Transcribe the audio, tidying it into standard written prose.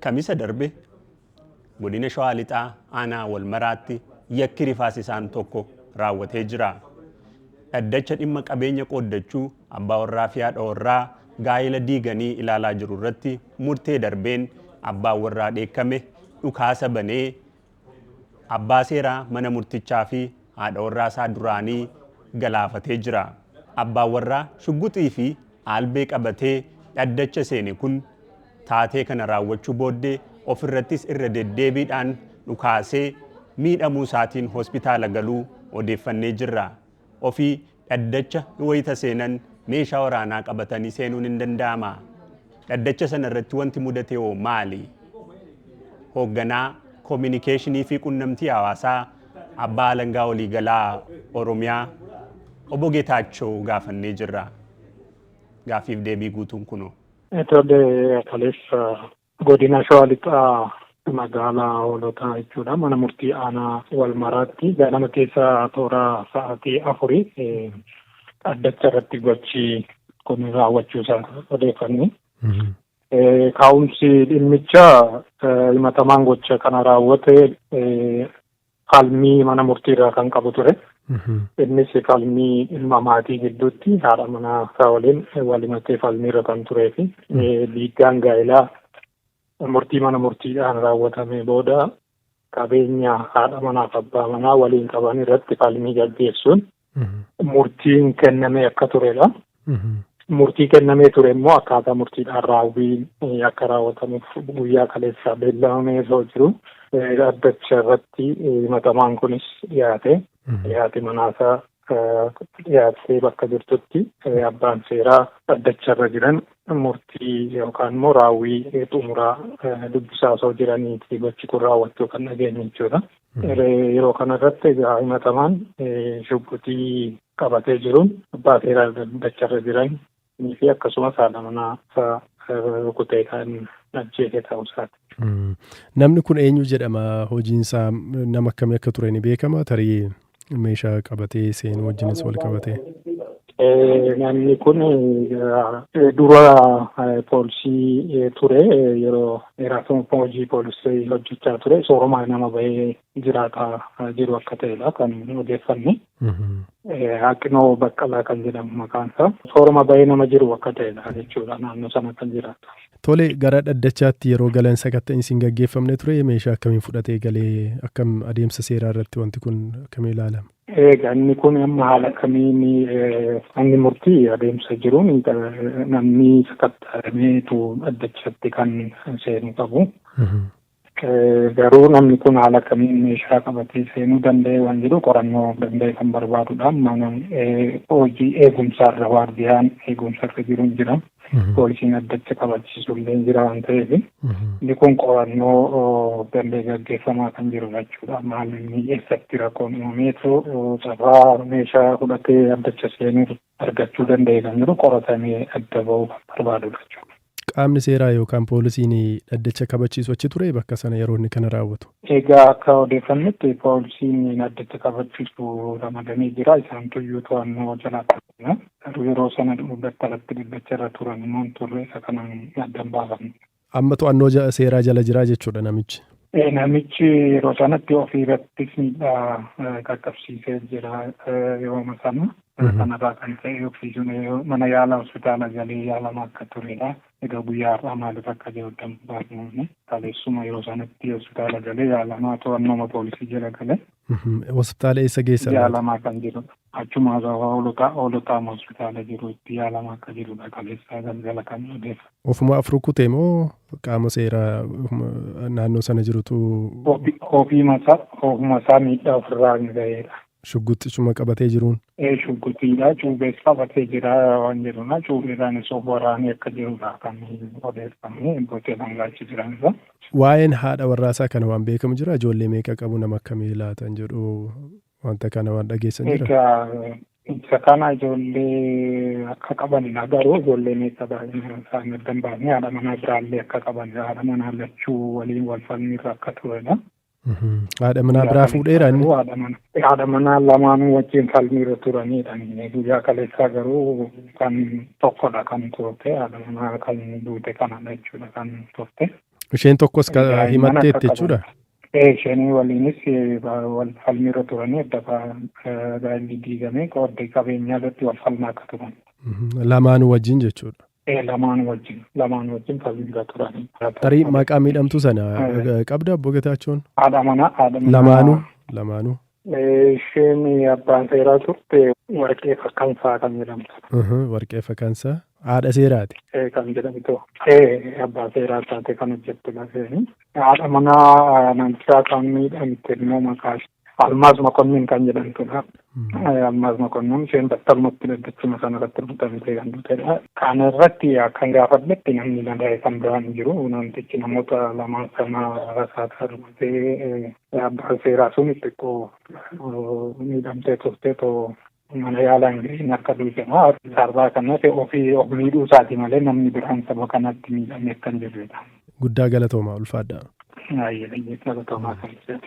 Kamisa darbe godina Shawaa Lixaa aanaa wal maraatti yakki rifaasisaan tokko raawwatee jira. Dhaddacha dhimma qabeenya qooddachuu abbaa warraa fi haadha warraa gaa'ela diiganii ilaalaa jiru irratti murtee darbeen abbaan warraa dheekkame dhukaasa banee abbaa seeraa mana murtichaa fi haadha warraa isaa duraanii galaafatee jira. Abbaan warraa shugguxii fi albee qabatee dhaddacha seene kun taatee kana raawwachuu booddee ofirrattis irra deddeebiidhaan dhukaasee miidhamuu isaatiin hospitaala galuu odeeffannee jirra. Ofii dhaddacha wayita seenan meeshaa waraanaa qabatanii seenuun hin danda'ama. Dhaddacha sana irratti wanti mudate hoo maali? Hoogganaa koominikeeshinii fi qunnamtii hawaasaa abbaa alangaa waliigalaa Oromiyaa obbo Geetaachoo gaafannee jirra. Gaaffiif deebii guutuun kunoo. Tole kaleessa godina Shawaa Lixaa magaalaa Hoolotaa jechuudha. Mana murtii aanaa wal maraatti ganama keessa toora sa'aatii 4 dhaddacha irratti gochi kun raawwachuu isaa odeeffanne. Kaa'umsi dhimmicha himatamaan gocha kana raawwate falmii mana murtiirraa kan qabu ture. Innis falmii ilma maatii gidduutti haadha manaa isaa waliin walimatee falmiirra kan turee fi diiggaan gaa'elaa murtii mana murtiidhaan raawwatame booda qabeenya haadha manaaf abbaa manaa waliin qaban irratti falmii gaggeessuun murtiin kennamee akka turedha. Murtii kennamee ture immoo akkaataa murtiidhaan raawwiin akka raawwatamuuf guyyaa kaleessaa beellamamee osoo jiru dhaddacha irratti himatamaan kunis dhiyaate manaasaa dhiyaatee bakka jirtutti abbaan seeraa dhaddacha irra jiran murtii yookaan immoo raawwii xumuraa dubbisaa osoo jiraniiti gochi kun raawwachuu kan dhageenye jechuudha. Yeroo kanarratti himatamaan shugguxii qabatee jiruun abbaa seeraa dhaddacha irra jiran fi akkasumas haadha manaa rukutee kan ajjeese ta'uu isaati. Namni kun eenyu jedhama? Hojiinsaa nama akkamii akka ture ni beekama? Tarii meeshaa qabatee seenuu wajjinis wal qabatee? Namni kun dura poolisii ture, yeroo dheeraaf hojii poolisii hojjechaa ture. Sooromaa nama bahee jiraataa jiru akka ta'edha kan odeeffanne. Haqinoo Baqqalaa kan jedhamu maqaan isaa. Sooroma bahee nama jiru akka ta'edha jechuudha naannoo sana kan jiraatu. Tole, gara dhaddachaatti yeroo galan sakatta'insi hin gaggeeffamne ture? Meeshaa akkamiin fudhatee galee akkam adeemsa seeraa irratti wanti kun akkamiin ilaalama? Inni kun amma haala kamiin manni murtii adeemsa jiruun namni sakatta'ameetu dhaddachatti kan seenu qabu. Garuu namni kun haala kamiin meeshaa qabatee seenuu danda'e waan jiru qorannoo danda'e kan barbaadudha. Mana hojii eegumsaarra waardiyaan eegumsarra jiru jira. Poolisiin dhaddacha kabachiisu illee jira waan ta'eef inni kun qorannoo danda'e gaggeeffamaa kan jiru jechuudha. Maalumni eessatti rakkoon uumameetu safaa meeshaa fudhatee dhaddacha seenuu argachuu danda'e kan jiru qoratamee adda ba'uu barbaadudha jechuudha. Qaamni seeraa yookaan poolisiin dhaddacha kabachiisu achi ture bakka sana yeroo inni kana raawwatu? Egaa akka odeeffannetti poolisiin dhaddacha kabachiisu ramadanii jira. Isaan tuyyuu to'annoo jalaa qabna. Garuu yeroo sana battalatti dhaddacha irra turan immoo turre isa kanaan addan baafanne. Amma to'annoo seeraa jala jira jechuudha namichi? Namichi yeroo sanatti ofii irrattis miidhaa qaqqabsiisee jira yeroo sana. Kanarraa kan ta'e oksijiin mana yaala hospitaala galee yaalamaa akka turedha. Egaa guyyaa har'aa maaliif akka jiru baafnee kaleessuma yeroo sanatti hospitaala galee yaalamaa to'annoo poolisii jala galee. Hospitaala eessa geessa? Yaalamaa kan jirudha. Achuma hoolotaa hospitaala jiru itti yaalamaa akka jirudha kaleessaa galgala kan odeeffa. Ofuma afur kutee moo qaama seeraa naannoo sana jirutu? Ofuma isaa miidhaa ofirraa hin ga'eedha. Shugguxxisuma qabatee jiruun? Shugguxiidha. Cuubees qabatee jira waan jedhuna. Cuubeedhaanis of waraanee akka jirudha kan odeeffamee gootee dhangaachi jiranidha. Waa'een haadha warraasaa kana waan beekamu jira? Ijoollee meeqa qabu nama akkamii laatan jedhu wanta kana waan dhageessan jira? Egaa isa kana ijoollee akka qabanidha. Garuu ijoollee meeqa isaan addan baasnee haadha manaa biraallee akka qabanidha. Haadha manaa lachuu waliin wal falmiirra akka turedha. Haadha manaa biraa fuudheera inni? Haadha manaa lamaanuu wajjin falmiirra turanidha. Guyyaa kaleessaa garuu kan tokkodha kan turte. Haadha manaa kan duute kanadha jechuudha kan turte. Isheen tokkos himatteetti jechuudha? Isheen waliinis wal falmiirra turanii adda baay'ee diigamee qooddee qabeenyaa irratti wal falmaa akka turan. Lamaanuu wajjin jechuudha. Lamaan wajjin falmiirra turanii. Tarii maqaa miidhamtuu sana qabda obbo Getaachoon? Haadha manaa. Lamaanuu. Isheen abbaan seeraa turte Warqee Fakkansaa kan jedhamtu. Warqee Fakkansaa haadha seeraati. Kan jedhamtu. Abbaa seeraa taate kan hojjettu lafeen. Haadha manaa namichaa kan miidhamte immoo maqaa Almaaz Mokonnin kan jedhamtudha. Almaaz Mokonnin isheen battalumatti daddachuma sana irratti rukutamtee kan dhufedha. Kana irratti akkan gaafadhetti namni danda'e kan biraan jiru namtichi namoota lamaan sana rasaasaa dhumatee abbaan seeraa sun xiqqoo miidhamtee turtee mana yaalaan ga'een akka duujamaa sarbaa kanas of miidhuu isaati malee namni biraan saba kanatti miidhamee kan jirudha. Guddaa galatoomaa ulfaadhaa. Galatoomaa kan jedhu.